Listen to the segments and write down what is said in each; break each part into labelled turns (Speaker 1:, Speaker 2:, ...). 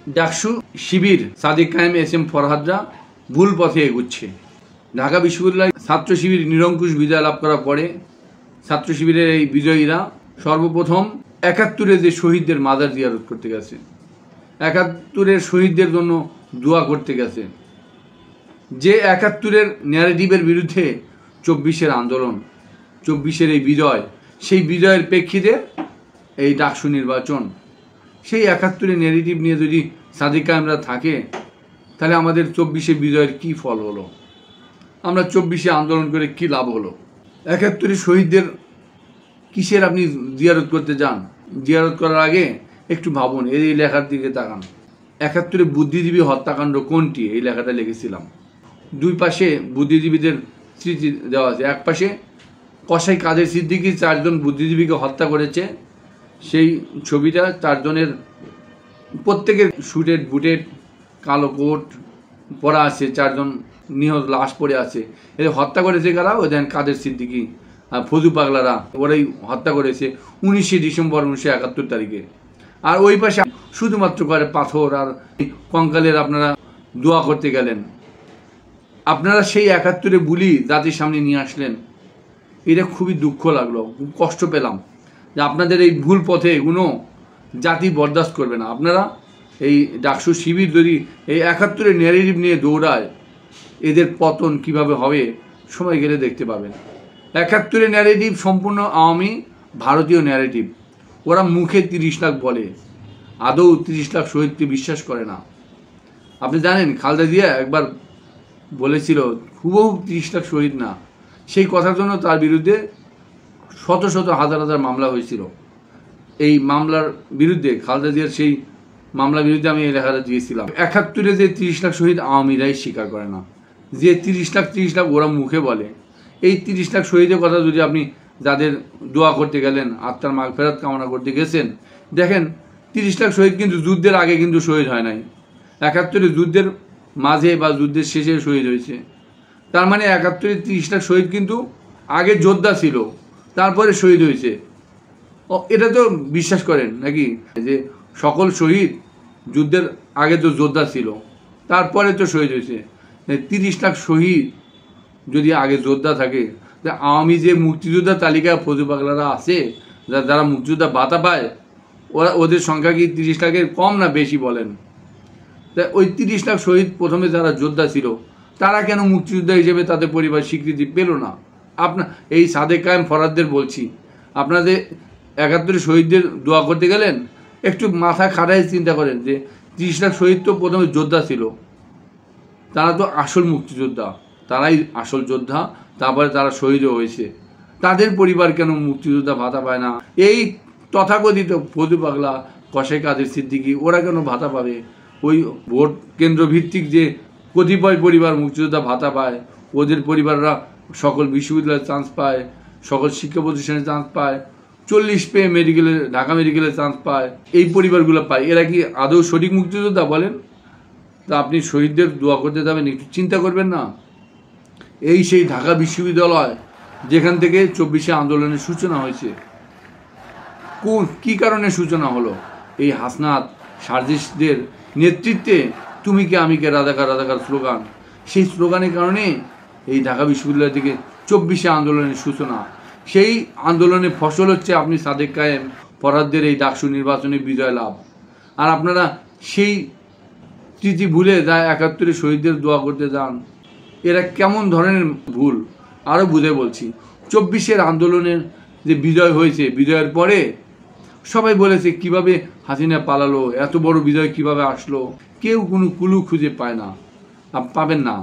Speaker 1: ডাকসু শিবির সাদিক কায়েম S M ফরহাদরা ভুল পথে এগুচ্ছে। ঢাকা বিশ্ববিদ্যালয় ছাত্র শিবির নিরঙ্কুশ বিজয় লাভ করার পরে ছাত্র শিবিরের এই বিজয়ীরা সর্বপ্রথম ৭১-এর যে শহীদদের মাজার জিয়ারত করতে গেছে, ৭১-এর শহীদদের জন্য দোয়া করতে গেছে। যে ৭১-এর ন্যারেটিভের বিরুদ্ধে ২৪-এর আন্দোলন, ২৪-এর এই বিজয়, সেই বিজয়ের প্রেক্ষিতে এই ডাকসু নির্বাচন। সেই ৭১-এর ন্যারেটিভ নিয়ে যদি সাদিক কায়েমরা থাকে, তাহলে আমাদের ২৪-এ বিজয়ের কি ফল হলো? আমরা ২৪-এ আন্দোলন করে কি লাভ হলো? ৭১-এর শহীদদের কিসের আপনি জিয়ারত করতে যান? জিয়ারত করার আগে একটু ভাবুন, এই লেখার দিকে তাকান। ৭১-এর বুদ্ধিজীবী হত্যাকাণ্ড কোনটি? এই লেখাটা লিখেছিলাম। দুই পাশে বুদ্ধিজীবীদের স্মৃতি দেওয়া আছে। এক পাশে কসাই কাদের সিদ্দিকী ৪ জন বুদ্ধিজীবীকে হত্যা করেছে, সেই ছবিটা ৪ জনের প্রত্যেকের শুটেড বুটেড কালো কোট পরা আছে, ৪ জন নিহত লাশ পড়ে আছে। এদের হত্যা করেছে কারা? ওই দেন কাদের সিদ্দিকী, ফজু পাগলারা, ওরাই হত্যা করেছে ১৯শে ডিসেম্বর ১৯৭১ তারিখে। আর ওই পাশে শুধুমাত্র করে পাথর আর কঙ্কালের আপনারা দোয়া করতে গেলেন। আপনারা সেই ৭১-এ বুলি জাতির সামনে নিয়ে আসলেন। এটা খুবই দুঃখ লাগলো, খুব কষ্ট পেলাম যে আপনাদের এই ভুল পথে এগুলো জাতি বরদাস্ত করবে না। আপনারা এই ডাকসু শিবির যদি এই ৭১-এর ন্যারেটিভ নিয়ে দৌড়ায়, এদের পতন কিভাবে হবে সময় গেলে দেখতে পাবেন। ৭১-এর ন্যারেটিভ সম্পূর্ণ আওয়ামী ভারতীয় ন্যারেটিভ। ওরা মুখে ৩০ লাখ বলে, আদৌ ৩০ লাখ শহীদকে বিশ্বাস করে না। আপনি জানেন খালেদা জিয়া একবার বলেছিল হুবহু ৩০ লাখ শহীদ না। সেই কথার জন্য তার বিরুদ্ধে শত শত হাজার হাজার মামলা হয়েছিল। এই মামলার বিরুদ্ধে, খালেদা জিয়ার সেই মামলার বিরুদ্ধে আমি এই লেখাটা দিয়েছিলাম। ৭১-এ যে ৩০ লাখ শহীদ আওয়ামীরাই স্বীকার করে না, যে ৩০ লাখ ওরা মুখে বলে। এই ৩০ লাখ শহীদের কথা যদি আপনি যাদের দোয়া করতে গেলেন, আত্মার মাগফিরাত কামনা করতে গেছেন, দেখেন ৩০ লাখ শহীদ কিন্তু যুদ্ধের আগে কিন্তু শহীদ হয় নাই। ৭১-এ যুদ্ধের মাঝে বা যুদ্ধের শেষে শহীদ হয়েছে। তার মানে ৭১-এর ৩০ লাখ শহীদ কিন্তু আগে যোদ্ধা ছিল, তারপরে শহীদ হয়েছে। এটা তো বিশ্বাস করেন নাকি যে সকল শহীদ যুদ্ধের আগে তো যোদ্ধা ছিল, তারপরে তো শহীদ হয়েছে? ৩০ লাখ শহীদ যদি আগে যোদ্ধা থাকে, আওয়ামী যে মুক্তিযোদ্ধা তালিকায় ফজু পাগলারা আছে, যারা মুক্তিযোদ্ধা ভাতা পায়, ওদের সংখ্যা কি ৩০ লাখের কম না বেশি বলেন? তা ওই ৩০ লাখ শহীদ প্রথমে যারা যোদ্ধা ছিল, তারা কেন মুক্তিযোদ্ধা হিসেবে তাদের পরিবার স্বীকৃতি পেল না? আপনার এই সাদেক কায়েম ফরহাদদের বলছি, আপনাদের ৭১-এর শহীদদের দোয়া করতে গেলেন, একটু মাথা খাটাই চিন্তা করেন যে ৩০ লাখ শহীদ তো প্রথমে যোদ্ধা ছিল, তারা তো আসল মুক্তিযোদ্ধা, তারাই আসল যোদ্ধা, তারপরে তারা শহীদও হয়েছে। তাদের পরিবার কেন মুক্তিযোদ্ধা ভাতা পায় না? এই তথাকথিত ফজু পাগলা, কসাই কাদের সিদ্দিকী, ওরা কেন ভাতা পাবে? ওই ভোট কেন্দ্র ভিত্তিক যে কতিপয় পরিবার মুক্তিযোদ্ধা ভাতা পায়, ওদের পরিবাররা সকল বিশ্ববিদ্যালয়ে চান্স পায়, সকল শিক্ষা প্রতিষ্ঠানে চান্স পায়, 40 পেয়ে মেডিকেলে, ঢাকা মেডিকেলে চান্স পায়, এই পরিবারগুলো পায়। এরা কি আদৌ সঠিক মুক্তিযোদ্ধা বলেন? তা আপনি শহীদদের দোয়া করতে যাবেন, একটু চিন্তা করবেন না? এই সেই ঢাকা বিশ্ববিদ্যালয় যেখান থেকে ২৪শে আন্দোলনের সূচনা হয়েছে। কি কারণে সূচনা হলো? এই হাসনাত সার্জিসদের নেতৃত্বে তুমি কে আমি কে রাজাকার রাজাকার স্লোগান, সেই স্লোগানের কারণে এই ঢাকা বিশ্ববিদ্যালয় থেকে ২৪শে আন্দোলনের সূচনা। সেই আন্দোলনের ফসল হচ্ছে আপনি সাদেক কায়েম ফরহাদদের এই ডাকসু নির্বাচনে বিজয় লাভ। আর আপনারা সেই স্মৃতি ভুলে যায় ৭১-এর শহীদদের দোয়া করতে যান। এরা কেমন ধরনের ভুল আরও বুঝে বলছি। ২৪শে আন্দোলনের যে বিজয় হয়েছে, বিজয়ের পরে সবাই বলেছে কিভাবে হাসিনা পালালো, এত বড় বিজয় কিভাবে আসলো, কেউ কোনো কুলু খুঁজে পায় না, পাবেন না।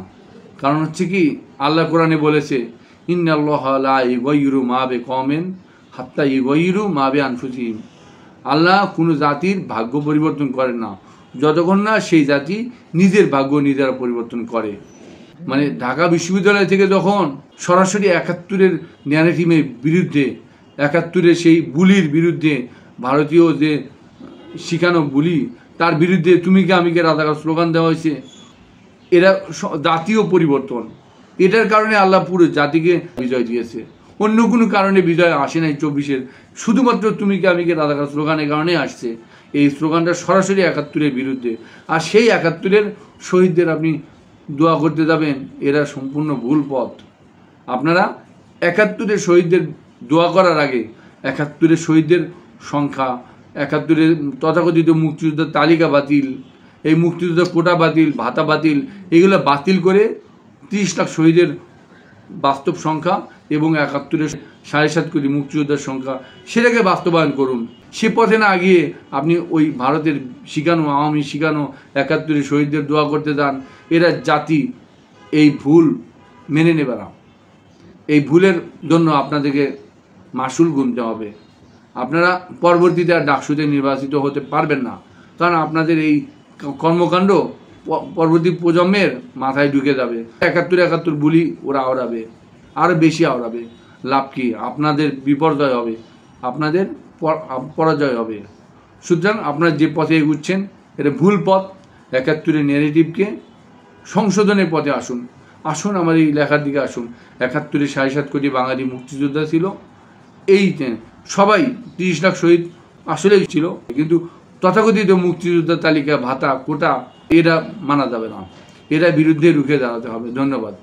Speaker 1: কারণ হচ্ছে কি, আল্লাহ কোরআনে বলেছে ইন্নাল্লাহ লা ইউগাইয়িরু মা বিকওমিন হাত্তা ইউগাইয়িরু মা বিআনফুসিহিম। আল্লাহ কোনো জাতির ভাগ্য পরিবর্তন করেন না যতক্ষণ না সেই জাতি নিজের ভাগ্য নিজেরা পরিবর্তন করে। মানে ঢাকা বিশ্ববিদ্যালয় থেকে যখন সরাসরি ৭১-এর ন্যারেটিভের বিরুদ্ধে, ৭১-এর সেই বুলির বিরুদ্ধে, ভারতীয় যে শিখানো বুলি, তার বিরুদ্ধে তুমি কে আমি কে রাজাকার স্লোগান দেওয়া হয়েছে, এরা জাতীয় পরিবর্তন। এটার কারণে আল্লাহ পুরো জাতিকে বিজয় দিয়েছে, অন্য কোনো কারণে বিজয় আসে নাই ২৪-এর। শুধুমাত্র তুমি কে আমি কে রাজাকার স্লোগানের কারণে আসছে। এই স্লোগানটা সরাসরি ৭১-এর বিরুদ্ধে। আর সেই ৭১-এর শহীদদের আপনি দোয়া করতে যাবেন, এরা সম্পূর্ণ ভুল পথ। আপনারা ৭১-এর শহীদদের দোয়া করার আগে ৭১-এর শহীদদের সংখ্যা, ৭১-এর তথাকথিত মুক্তিযোদ্ধার তালিকা বাতিল, এই মুক্তিযোদ্ধার কোটা বাতিল, ভাতা বাতিল, এগুলো বাতিল করে ৩০ লাখ শহীদের বাস্তব সংখ্যা এবং ৭১-এর ৭.৫ কোটি মুক্তিযোদ্ধার সংখ্যা, সেটাকে বাস্তবায়ন করুন। সে পথে না গিয়ে আপনি ওই ভারতের শিখানো, আওয়ামী শিখানো ৭১-এর শহীদদের দোয়া করতে যান। এরা জাতি এই ভুল মেনে নেবে না। এই ভুলের জন্য আপনাদেরকে মাসুল গুনতে হবে। আপনারা পরবর্তীতে আর ডাকসুতে নির্বাচিত হতে পারবেন না, কারণ আপনাদের এই কর্মকাণ্ড পরবর্তী প্রজন্মের মাথায় ঢুকে যাবে। ৭১ বুলি ওরা আওড়াবে, আরও বেশি আওড়াবে। লাভ কি? আপনাদের বিপর্যয় হবে, আপনাদের পরাজয় হবে। সুতরাং আপনারা যে পথে এগুচ্ছেন এটা ভুল পথ। ৭১-এর ন্যারেটিভকে সংশোধনের পথে আসুন। আসুন আমার এই লেখার দিকে আসুন। ৭১-এর ৭.৫ কোটি বাঙালি মুক্তিযোদ্ধা ছিল, এই সবাই ৩০ লাখ শহীদ আসলেই ছিল, কিন্তু তথাকথিত মুক্তিযোদ্ধার তালিকা, ভাতা, কোটা, এরা মানা যাবে না। এরা বিরুদ্ধে রুখে দাঁড়াতে হবে। ধন্যবাদ।